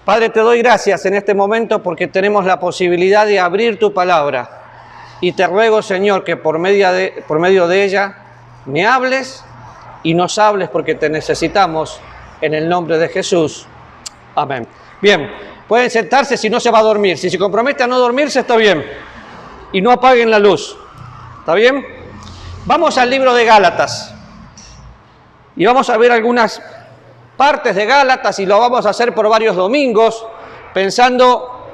Padre, te doy gracias en este momento porque tenemos la posibilidad de abrir tu palabra. Y te ruego, Señor, que por medio de ella me hables y nos hables porque te necesitamos en el nombre de Jesús. Amén. Bien, pueden sentarse, si no se va a dormir. Si se compromete a no dormirse, está bien. Y no apaguen la luz. ¿Está bien? Vamos al libro de Gálatas. Y vamos a ver algunas partes de Gálatas y lo vamos a hacer por varios domingos, pensando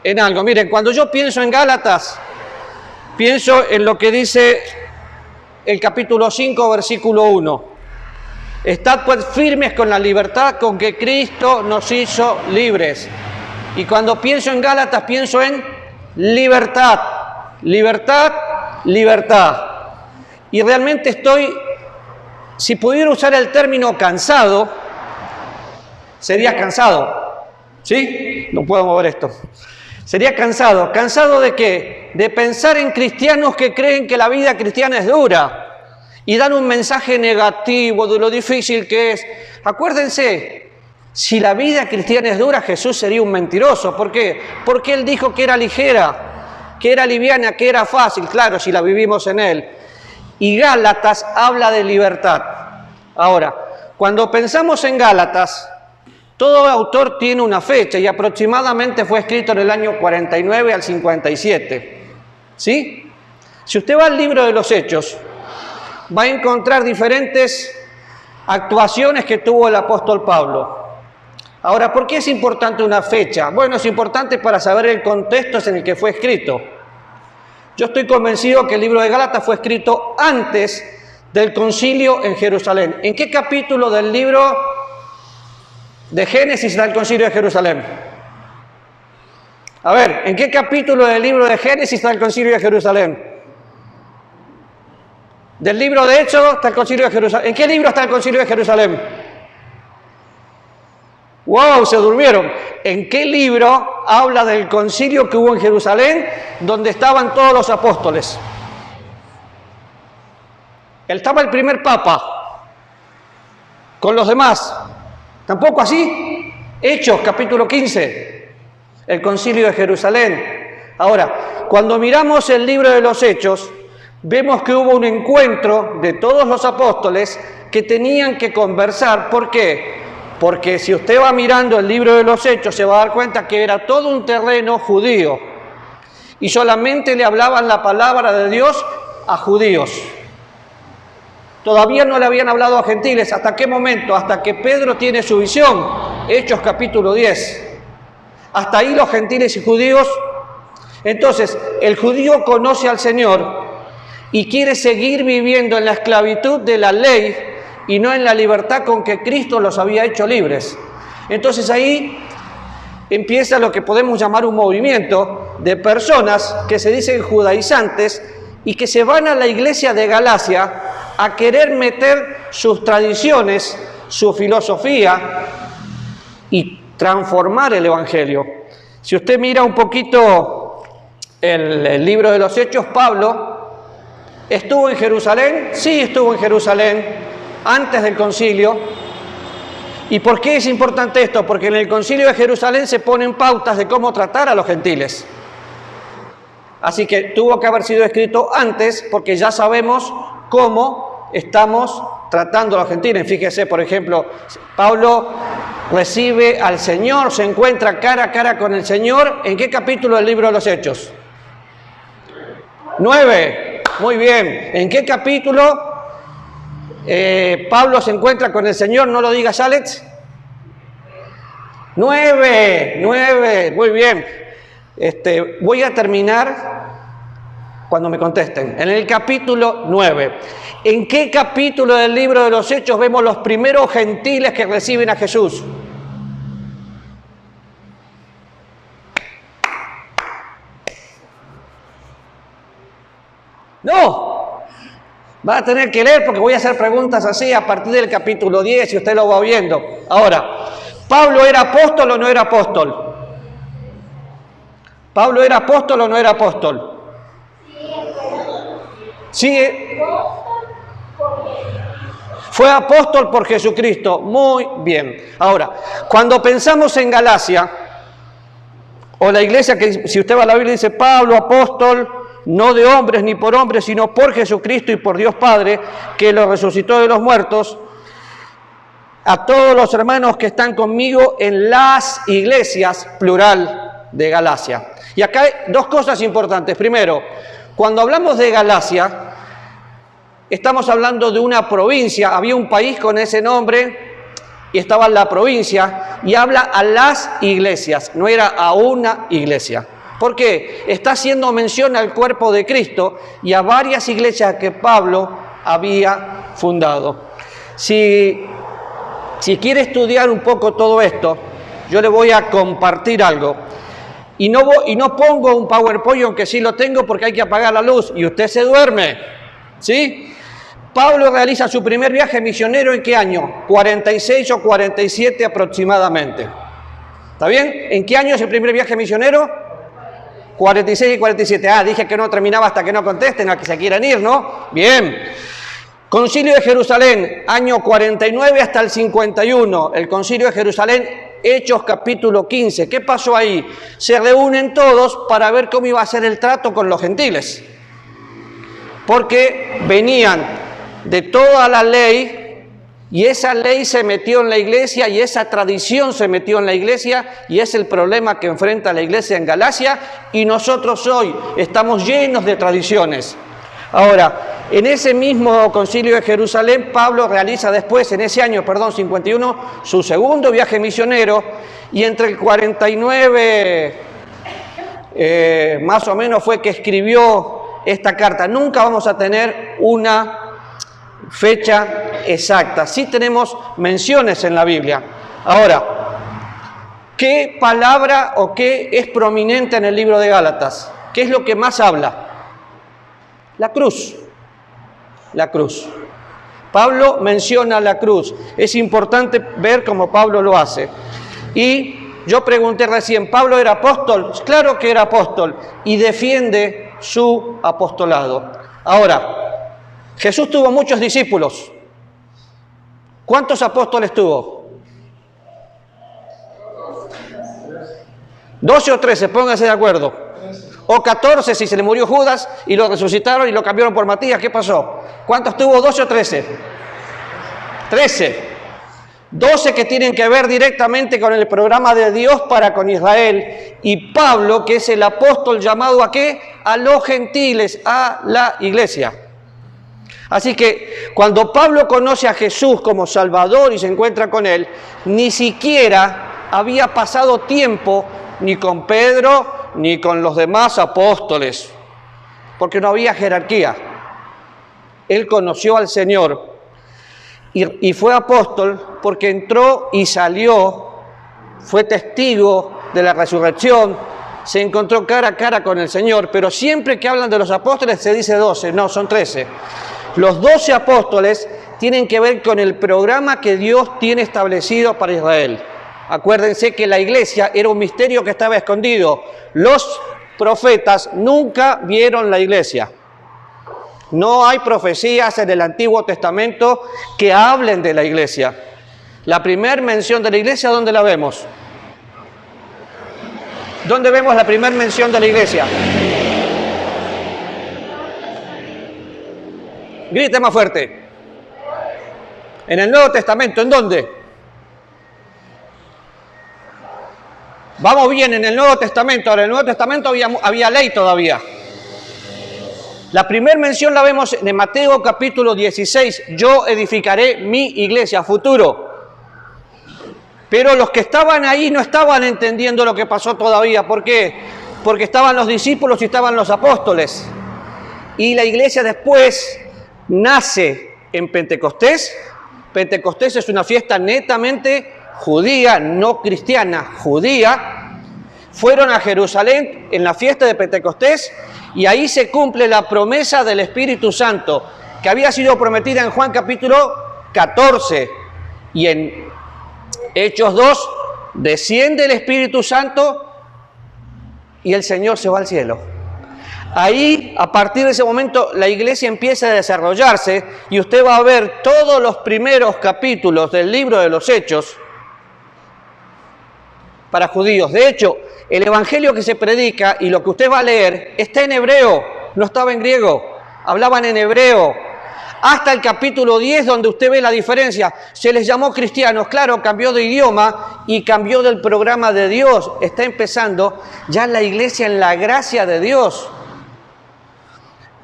en algo. Miren, cuando yo pienso en Gálatas, pienso en lo que dice el capítulo 5, versículo 1. Estad pues firmes con la libertad con que Cristo nos hizo libres. Y cuando pienso en Gálatas, pienso en libertad, libertad, libertad. Y realmente estoy, si pudiera usar el término cansado, sería cansado, ¿sí? No puedo mover esto. Sería cansado. ¿Cansado de qué? De pensar en cristianos que creen que la vida cristiana es dura y dan un mensaje negativo de lo difícil que es. Acuérdense, si la vida cristiana es dura, Jesús sería un mentiroso. ¿Por qué? Porque Él dijo que era ligera, que era liviana, que era fácil. Claro, si la vivimos en Él. Y Gálatas habla de libertad. Ahora, cuando pensamos en Gálatas, todo autor tiene una fecha y aproximadamente fue escrito en el año 49 al 57. ¿Sí? Si usted va al libro de los Hechos, va a encontrar diferentes actuaciones que tuvo el apóstol Pablo. Ahora, ¿por qué es importante una fecha? Bueno, es importante para saber el contexto en el que fue escrito. Yo estoy convencido que el libro de Gálatas fue escrito antes del concilio en Jerusalén. ¿En qué capítulo del libro de Génesis está el concilio de Jerusalén? A ver, ¿en qué capítulo del libro de Génesis está el concilio de Jerusalén? Del libro de Hechos está el concilio de Jerusalén. ¿En qué libro está el concilio de Jerusalén? ¡Wow! Se durmieron. ¿En qué libro habla del concilio que hubo en Jerusalén, donde estaban todos los apóstoles? Estaba el primer papa con los demás. ¿Tampoco así? Hechos, capítulo 15, el concilio de Jerusalén. Ahora, cuando miramos el libro de los Hechos, vemos que hubo un encuentro de todos los apóstoles que tenían que conversar. ¿Por qué? Porque si usted va mirando el libro de los Hechos, se va a dar cuenta que era todo un terreno judío y solamente le hablaban la palabra de Dios a judíos. Todavía no le habían hablado a gentiles. ¿Hasta qué momento? Hasta que Pedro tiene su visión. Hechos capítulo 10. Hasta ahí los gentiles y judíos. Entonces, el judío conoce al Señor y quiere seguir viviendo en la esclavitud de la ley y no en la libertad con que Cristo los había hecho libres. Entonces ahí empieza lo que podemos llamar un movimiento de personas que se dicen judaizantes y que se van a la iglesia de Galacia a querer meter sus tradiciones, su filosofía y transformar el Evangelio. Si usted mira un poquito el libro de los Hechos, Pablo estuvo en Jerusalén, sí estuvo en Jerusalén antes del concilio. ¿Y por qué es importante esto? Porque en el concilio de Jerusalén se ponen pautas de cómo tratar a los gentiles. Así que tuvo que haber sido escrito antes porque ya sabemos cómo estamos tratando a los gentiles. Fíjese, por ejemplo, Pablo recibe al Señor, se encuentra cara a cara con el Señor. ¿En qué capítulo del libro de los Hechos? 9. Muy bien. ¿En qué capítulo Pablo se encuentra con el Señor? No lo digas, Alex. 9. Muy bien. Voy a terminar cuando me contesten. En el capítulo 9. ¿En qué capítulo del libro de los Hechos vemos los primeros gentiles que reciben a Jesús? No. Va a tener que leer porque voy a hacer preguntas así a partir del capítulo 10 y usted lo va viendo. Ahora, ¿Pablo era apóstol o no era apóstol? ¿Pablo era apóstol o no era apóstol? Sí. Fue apóstol por Jesucristo. Muy bien. Ahora, cuando pensamos en Galacia, o la iglesia que, si usted va a la Biblia, dice Pablo, apóstol, no de hombres ni por hombres, sino por Jesucristo y por Dios Padre, que lo resucitó de los muertos, a todos los hermanos que están conmigo en las iglesias, plural, de Galacia. Y acá hay dos cosas importantes. Primero, cuando hablamos de Galacia, estamos hablando de una provincia. Había un país con ese nombre y estaba en la provincia, y habla a las iglesias, no era a una iglesia. ¿Por qué? Está haciendo mención al cuerpo de Cristo y a varias iglesias que Pablo había fundado. Si quiere estudiar un poco todo esto, yo le voy a compartir algo. Y no pongo un PowerPoint, aunque sí lo tengo, porque hay que apagar la luz y usted se duerme, ¿sí? Pablo realiza su primer viaje misionero ¿en qué año? 46 o 47 aproximadamente. ¿Está bien? ¿En qué año es el primer viaje misionero? 46 y 47. Ah, dije que no terminaba hasta que no contesten, a que se quieran ir, ¿no? Bien. Concilio de Jerusalén, año 49 hasta el 51. El Concilio de Jerusalén, Hechos capítulo 15. ¿Qué pasó ahí? Se reúnen todos para ver cómo iba a ser el trato con los gentiles. Porque venían de toda la ley, y esa ley se metió en la iglesia, y esa tradición se metió en la iglesia, y es el problema que enfrenta la iglesia en Galacia, y nosotros hoy estamos llenos de tradiciones. Ahora, en ese mismo Concilio de Jerusalén, Pablo realiza después, en ese año, 51, su segundo viaje misionero, y entre el 49, más o menos fue que escribió esta carta. Nunca vamos a tener una fecha exacta. Sí tenemos menciones en la Biblia. Ahora, ¿qué palabra o qué es prominente en el libro de Gálatas? ¿Qué es lo que más habla? La cruz. La cruz. Pablo menciona la cruz. Es importante ver cómo Pablo lo hace. Y yo pregunté recién, ¿Pablo era apóstol? Claro que era apóstol y defiende su apostolado. Ahora, Jesús tuvo muchos discípulos. ¿Cuántos apóstoles tuvo? 12 o 13, pónganse de acuerdo. O 14 si se le murió Judas y lo resucitaron y lo cambiaron por Matías. ¿Qué pasó? ¿Cuántos tuvo? 12 o 13. 13. 12 que tienen que ver directamente con el programa de Dios para con Israel. Y Pablo, que es el apóstol llamado ¿a qué? A los gentiles, a la iglesia. Así que cuando Pablo conoce a Jesús como Salvador y se encuentra con Él, ni siquiera había pasado tiempo ni con Pedro ni con los demás apóstoles, porque no había jerarquía. Él conoció al Señor y fue apóstol porque entró y salió, fue testigo de la resurrección, se encontró cara a cara con el Señor, pero siempre que hablan de los apóstoles se dice 12, no, son 13. Los 12 apóstoles tienen que ver con el programa que Dios tiene establecido para Israel. Acuérdense que la iglesia era un misterio que estaba escondido. Los profetas nunca vieron la iglesia. No hay profecías en el Antiguo Testamento que hablen de la iglesia. La primera mención de la iglesia, ¿dónde la vemos? ¿Dónde vemos la primera mención de la iglesia? Grite más fuerte. En el Nuevo Testamento, ¿en dónde? Vamos bien, en el Nuevo Testamento. Ahora, en el Nuevo Testamento había ley todavía. La primera mención la vemos en Mateo capítulo 16. Yo edificaré mi iglesia, futuro. Pero los que estaban ahí no estaban entendiendo lo que pasó todavía. ¿Por qué? Porque estaban los discípulos y estaban los apóstoles. Y la iglesia después nace en Pentecostés. Pentecostés es una fiesta netamente judía, no cristiana, judía. Fueron a Jerusalén en la fiesta de Pentecostés y ahí se cumple la promesa del Espíritu Santo que había sido prometida en Juan capítulo 14 y en Hechos 2 desciende el Espíritu Santo y el Señor se va al cielo. Ahí, a partir de ese momento, la iglesia empieza a desarrollarse y usted va a ver todos los primeros capítulos del libro de los Hechos para judíos. De hecho, el evangelio que se predica y lo que usted va a leer está en hebreo, no estaba en griego, hablaban en hebreo. Hasta el capítulo 10, donde usted ve la diferencia. Se les llamó cristianos, claro, cambió de idioma y cambió del programa de Dios. Está empezando ya la iglesia en la gracia de Dios.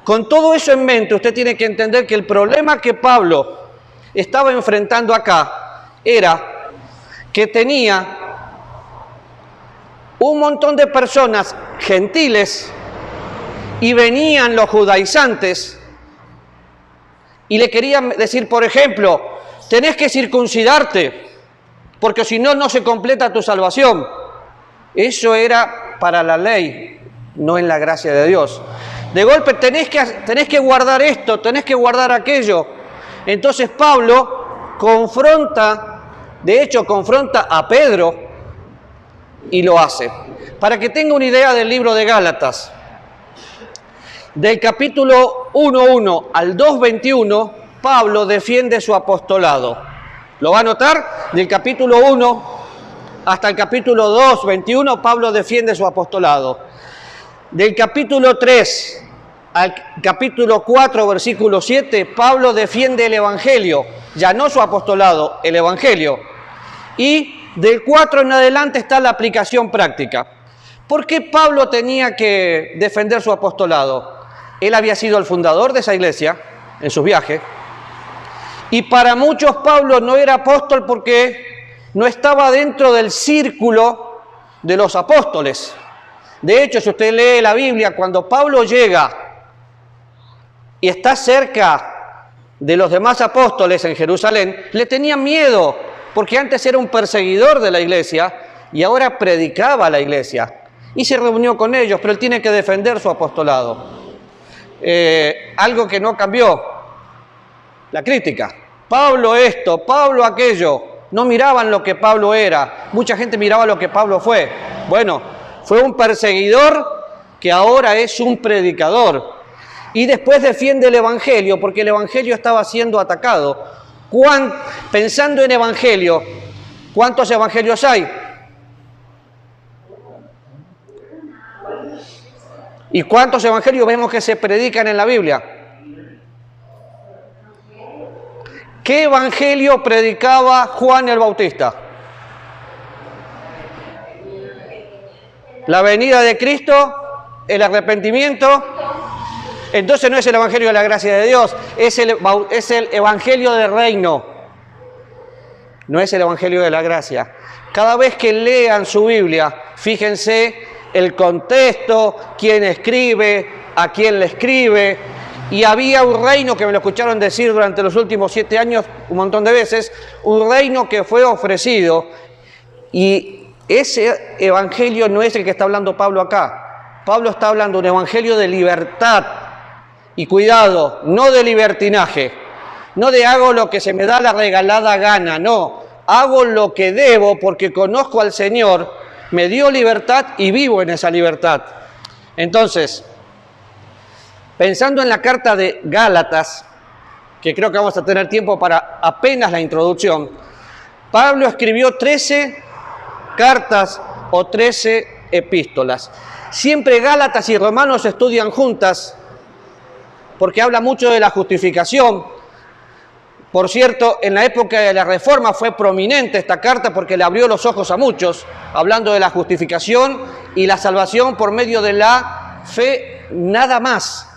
Con todo eso en mente, usted tiene que entender que el problema que Pablo estaba enfrentando acá era que tenía un montón de personas gentiles y venían los judaizantes y le querían decir, por ejemplo, tenés que circuncidarte porque si no, no se completa tu salvación. Eso era para la ley, no en la gracia de Dios. De golpe tenés que guardar esto, tenés que guardar aquello. Entonces Pablo confronta a Pedro y lo hace. Para que tenga una idea del libro de Gálatas, del capítulo 1:1 al 2:21, Pablo defiende su apostolado. ¿Lo va a notar? Del capítulo 1 hasta el capítulo 2:21, Pablo defiende su apostolado. Del capítulo 3 al capítulo 4, versículo 7, Pablo defiende el evangelio, ya no su apostolado, el evangelio. Y del 4 en adelante está la aplicación práctica. ¿Por qué Pablo tenía que defender su apostolado? Él había sido el fundador de esa iglesia en sus viajes. Y para muchos Pablo no era apóstol porque no estaba dentro del círculo de los apóstoles. De hecho, si usted lee la Biblia, cuando Pablo llega y está cerca de los demás apóstoles en Jerusalén, le tenían miedo, porque antes era un perseguidor de la iglesia y ahora predicaba a la iglesia. Y se reunió con ellos, pero él tiene que defender su apostolado. Algo que no cambió, la crítica. Pablo esto, Pablo aquello. No miraban lo que Pablo era. Mucha gente miraba lo que Pablo fue. Bueno, fue un perseguidor que ahora es un predicador. Y después defiende el evangelio, porque el evangelio estaba siendo atacado. Pensando en evangelio, ¿cuántos evangelios hay? ¿Y cuántos evangelios vemos que se predican en la Biblia? ¿Qué evangelio predicaba Juan el Bautista? La venida de Cristo, el arrepentimiento. Entonces no es el evangelio de la gracia de Dios, es el evangelio del reino. No es el evangelio de la gracia. Cada vez que lean su Biblia, fíjense el contexto, quién escribe, a quién le escribe. Y había un reino que me lo escucharon decir durante los últimos 7 años un montón de veces, un reino que fue ofrecido. Y ese evangelio no es el que está hablando Pablo acá. Pablo está hablando de un evangelio de libertad. Y cuidado, no de libertinaje, no de hago lo que se me da la regalada gana, no. Hago lo que debo porque conozco al Señor, me dio libertad y vivo en esa libertad. Entonces, pensando en la carta de Gálatas, que creo que vamos a tener tiempo para apenas la introducción, Pablo escribió 13 cartas o 13 epístolas. Siempre Gálatas y Romanos se estudian juntas porque habla mucho de la justificación. Por cierto, en la época de la Reforma fue prominente esta carta porque le abrió los ojos a muchos, hablando de la justificación y la salvación por medio de la fe nada más,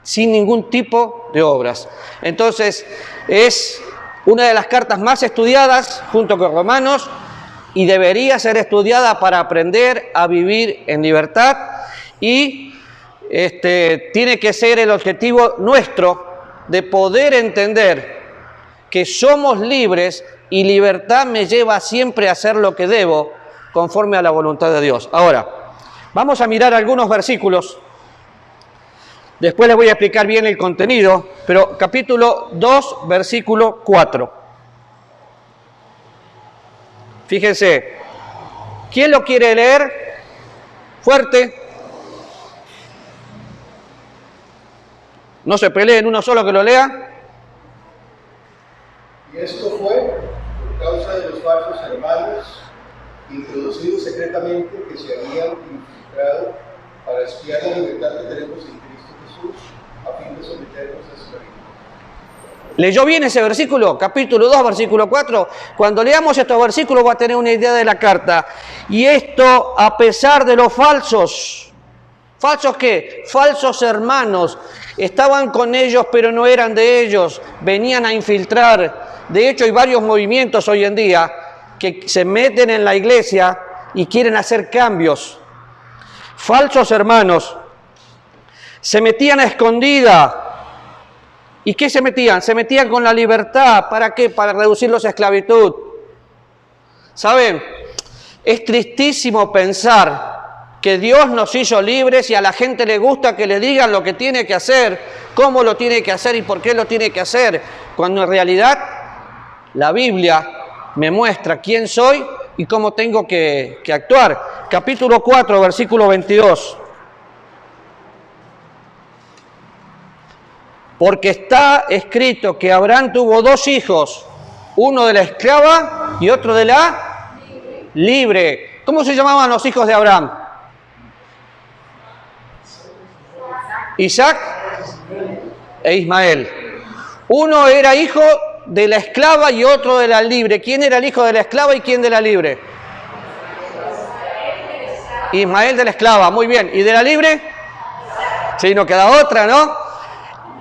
sin ningún tipo de obras. Entonces, es una de las cartas más estudiadas junto con Romanos y debería ser estudiada para aprender a vivir en libertad y tiene que ser el objetivo nuestro de poder entender que somos libres y libertad me lleva siempre a hacer lo que debo conforme a la voluntad de Dios. Ahora, vamos a mirar algunos versículos. Después les voy a explicar bien el contenido, pero capítulo 2, versículo 4. Fíjense, ¿quién lo quiere leer? Fuerte. No se peleen, uno solo que lo lea. Y esto fue por causa de los falsos hermanos introducidos secretamente que se habían infiltrado para espiar la libertad que tenemos en Cristo Jesús a fin de someternos a esclavitud. ¿Leyó bien ese versículo? Capítulo 2, versículo 4. Cuando leamos estos versículos va a tener una idea de la carta. Y esto a pesar de los falsos. ¿Falsos qué? Falsos hermanos. Estaban con ellos pero no eran de ellos. Venían a infiltrar. De hecho hay varios movimientos hoy en día que se meten en la iglesia y quieren hacer cambios. Falsos hermanos. Se metían a escondida. ¿Y qué se metían? Se metían con la libertad. ¿Para qué? Para reducirlos a esclavitud. ¿Saben? Es tristísimo pensar que Dios nos hizo libres y a la gente le gusta que le digan lo que tiene que hacer, cómo lo tiene que hacer y por qué lo tiene que hacer, cuando en realidad la Biblia me muestra quién soy y cómo tengo que actuar. Capítulo 4, versículo 22. Porque está escrito que Abraham tuvo dos hijos, uno de la esclava y otro de la libre. ¿Cómo se llamaban los hijos de Abraham? Isaac e Ismael. Uno era hijo de la esclava y otro de la libre. ¿Quién era el hijo de la esclava y quién de la libre? Ismael de la esclava, muy bien. ¿Y de la libre? Sí, no queda otra, ¿no?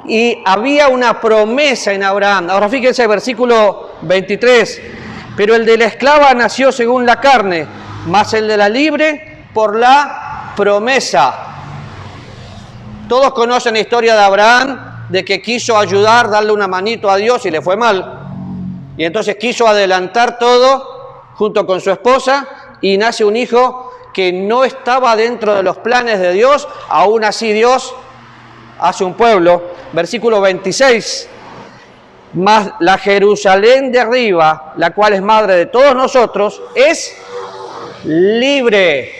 Y había una promesa en Abraham. Ahora fíjense el versículo 23. Pero el de la esclava nació según la carne, mas el de la libre por la promesa. Todos conocen la historia de Abraham, de que quiso ayudar, darle una manito a Dios y le fue mal. Y entonces quiso adelantar todo junto con su esposa y nace un hijo que no estaba dentro de los planes de Dios. Aún así Dios hace un pueblo. Versículo 26. Mas la Jerusalén de arriba, la cual es madre de todos nosotros, es libre.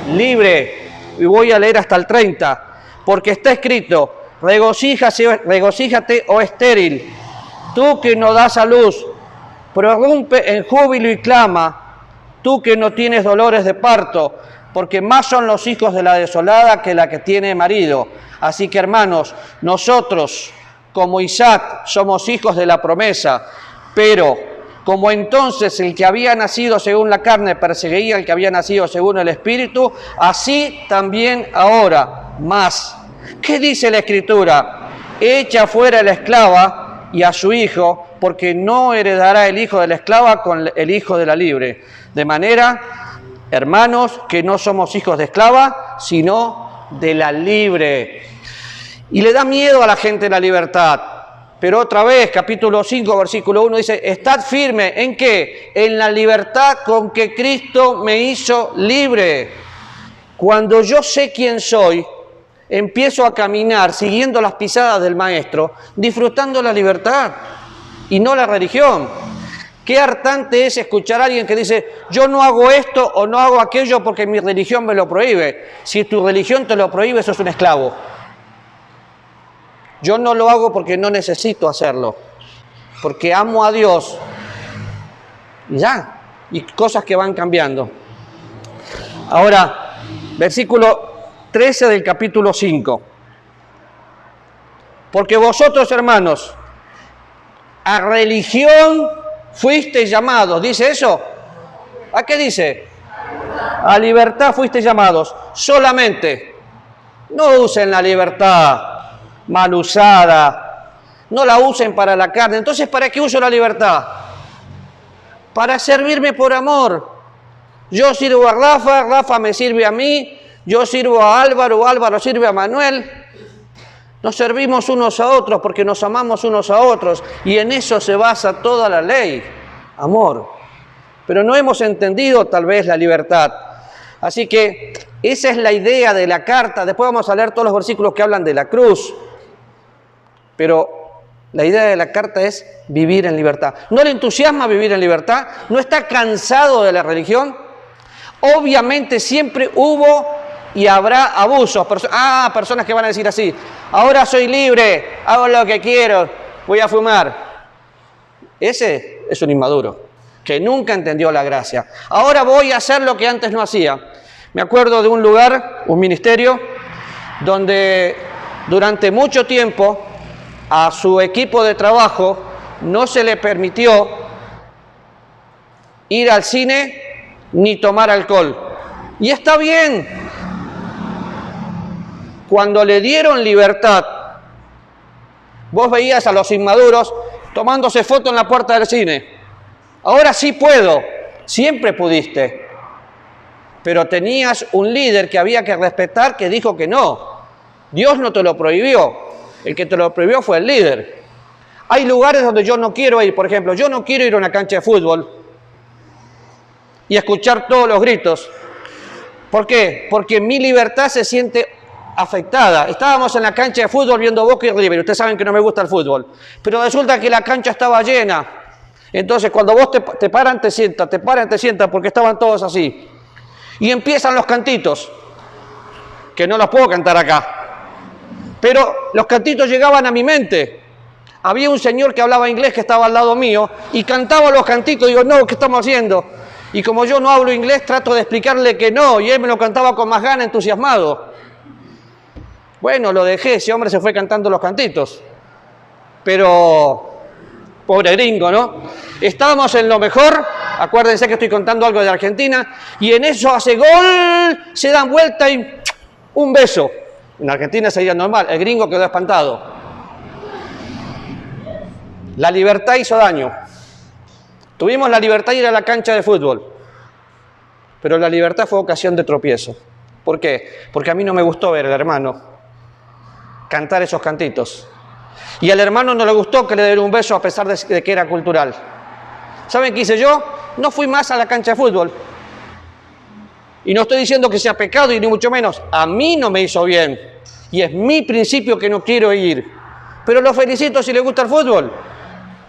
Libre. Y voy a leer hasta el 30. Porque está escrito: regocíjate, oh estéril, tú que no das a luz, prorrumpe en júbilo y clama, tú que no tienes dolores de parto, porque más son los hijos de la desolada que la que tiene marido. Así que, hermanos, nosotros, como Isaac, somos hijos de la promesa, pero como entonces el que había nacido según la carne perseguía al que había nacido según el Espíritu, así también ahora, más. ¿Qué dice la Escritura? Echa fuera a la esclava y a su hijo, porque no heredará el hijo de la esclava con el hijo de la libre. De manera, hermanos, que no somos hijos de esclava, sino de la libre. Y le da miedo a la gente la libertad. Pero otra vez, capítulo 5, versículo 1 dice: estad firme, ¿en qué? En la libertad con que Cristo me hizo libre. Cuando yo sé quién soy, empiezo a caminar siguiendo las pisadas del Maestro, disfrutando la libertad y no la religión. Qué hartante es escuchar a alguien que dice: yo no hago esto o no hago aquello porque mi religión me lo prohíbe. Si tu religión te lo prohíbe, sos un esclavo. Yo no lo hago porque no necesito hacerlo, porque amo a Dios. Y ya, y cosas que van cambiando. Ahora, versículo 13 del capítulo 5. Porque vosotros, hermanos, a religión fuisteis llamados. ¿Dice eso? ¿A qué dice? A libertad fuisteis llamados. Solamente no usen la libertad mal usada, no la usen para la carne. Entonces, ¿para qué uso la libertad? Para servirme por amor. Yo sirvo a Rafa, Rafa me sirve a mí, yo sirvo a Álvaro, Álvaro sirve a Manuel. Nos servimos unos a otros porque nos amamos unos a otros, y en eso se basa toda la ley, amor. Pero no hemos entendido tal vez la libertad. Así que esa es la idea de la carta. Después vamos a leer todos los versículos que hablan de la cruz. Pero la idea de la carta es vivir en libertad. ¿No le entusiasma vivir en libertad? ¿No está cansado de la religión? Obviamente siempre hubo y habrá abusos. Personas que van a decir así: Ahora soy libre, hago lo que quiero, voy a fumar. Ese es un inmaduro, que nunca entendió la gracia. Ahora voy a hacer lo que antes no hacía. Me acuerdo de un lugar, un ministerio, donde durante mucho tiempo a su equipo de trabajo no se le permitió ir al cine ni tomar alcohol. Y está bien. Cuando le dieron libertad, vos veías a los inmaduros tomándose fotos en la puerta del cine. Ahora sí puedo, siempre pudiste. Pero tenías un líder que había que respetar que dijo que no. Dios no te lo prohibió. El que te lo prohibió fue el líder. Hay lugares donde yo no quiero ir. Por ejemplo, yo no quiero ir a una cancha de fútbol y escuchar todos los gritos. ¿Por qué? Porque mi libertad se siente afectada. Estábamos en la cancha de fútbol viendo Boca y River. Ustedes saben que no me gusta el fútbol. Pero resulta que la cancha estaba llena. Entonces, cuando vos te paran, te sientas, porque estaban todos así. Y empiezan los cantitos, que no los puedo cantar acá. Pero los cantitos llegaban a mi mente. Había un señor que hablaba inglés que estaba al lado mío y cantaba los cantitos. Digo, no, ¿qué estamos haciendo? Y como yo no hablo inglés, trato de explicarle que no. Y él me lo cantaba con más ganas, entusiasmado. Bueno, lo dejé. Ese hombre se fue cantando los cantitos. Pero, pobre gringo, ¿no? Estábamos en lo mejor. Acuérdense que estoy contando algo de Argentina. Y en eso hace gol, se dan vuelta y un beso. En Argentina sería normal. El gringo quedó espantado. La libertad hizo daño. Tuvimos la libertad de ir a la cancha de fútbol. Pero la libertad fue ocasión de tropiezo. ¿Por qué? Porque a mí no me gustó ver al hermano cantar esos cantitos. Y al hermano no le gustó que le diera un beso a pesar de que era cultural. ¿Saben qué hice yo? No fui más a la cancha de fútbol. Y no estoy diciendo que sea pecado y ni mucho menos. A mí no me hizo bien. Y es mi principio que no quiero ir. Pero lo felicito si le gusta el fútbol.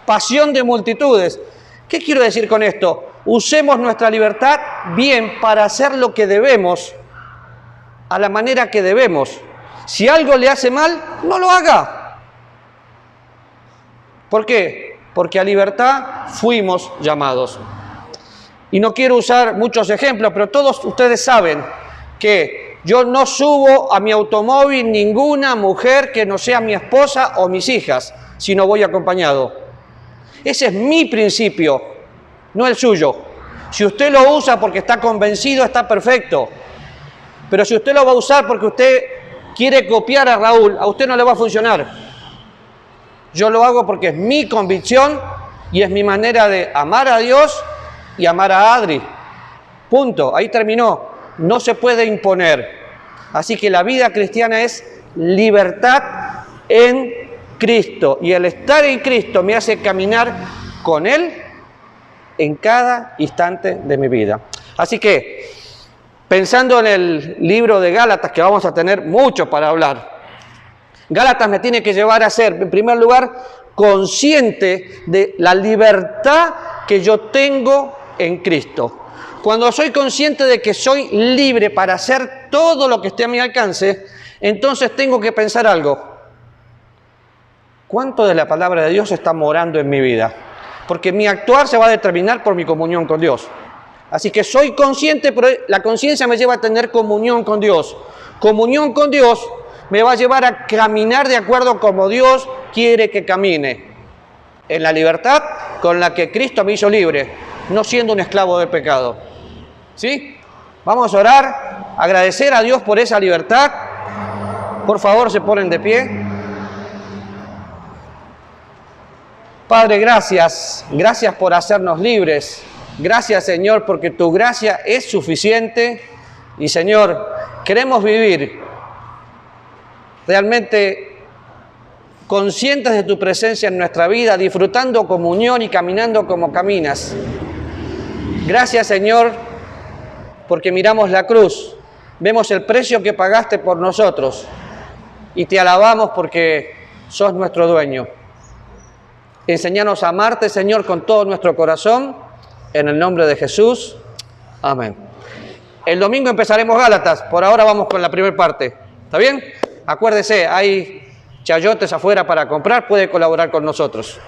Pasión de multitudes. ¿Qué quiero decir con esto? Usemos nuestra libertad bien para hacer lo que debemos, a la manera que debemos. Si algo le hace mal, no lo haga. ¿Por qué? Porque a libertad fuimos llamados. Y no quiero usar muchos ejemplos, pero todos ustedes saben que yo no subo a mi automóvil ninguna mujer que no sea mi esposa o mis hijas, si no voy acompañado. Ese es mi principio, no el suyo. Si usted lo usa porque está convencido, está perfecto. Pero si usted lo va a usar porque usted quiere copiar a Raúl, a usted no le va a funcionar. Yo lo hago porque es mi convicción y es mi manera de amar a Dios y amar a Adri. Punto. Ahí terminó. No se puede imponer. Así que la vida cristiana es libertad en Cristo. Y el estar en Cristo me hace caminar con Él en cada instante de mi vida. Así que, pensando en el libro de Gálatas, que vamos a tener mucho para hablar, Gálatas me tiene que llevar a ser, en primer lugar, consciente de la libertad que yo tengo en Cristo. Cuando soy consciente de que soy libre para hacer todo lo que esté a mi alcance, entonces tengo que pensar algo. ¿Cuánto de la palabra de Dios está morando en mi vida? Porque mi actuar se va a determinar por mi comunión con Dios. Así que soy consciente, pero la conciencia me lleva a tener comunión con Dios. Comunión con Dios me va a llevar a caminar de acuerdo como Dios quiere que camine. En la libertad con la que Cristo me hizo libre, no siendo un esclavo del pecado. ¿Sí? Vamos a orar, agradecer a Dios por esa libertad. Por favor, se ponen de pie. Padre, gracias. Gracias por hacernos libres. Gracias, Señor, porque tu gracia es suficiente. Y, Señor, queremos vivir realmente conscientes de tu presencia en nuestra vida, disfrutando comunión y caminando como caminas. Gracias, Señor, porque miramos la cruz, vemos el precio que pagaste por nosotros y te alabamos porque sos nuestro dueño. Enséñanos a amarte, Señor, con todo nuestro corazón, en el nombre de Jesús. Amén. El domingo empezaremos Gálatas, por ahora vamos con la primera parte. ¿Está bien? Acuérdese, hay chayotes afuera para comprar, puede colaborar con nosotros.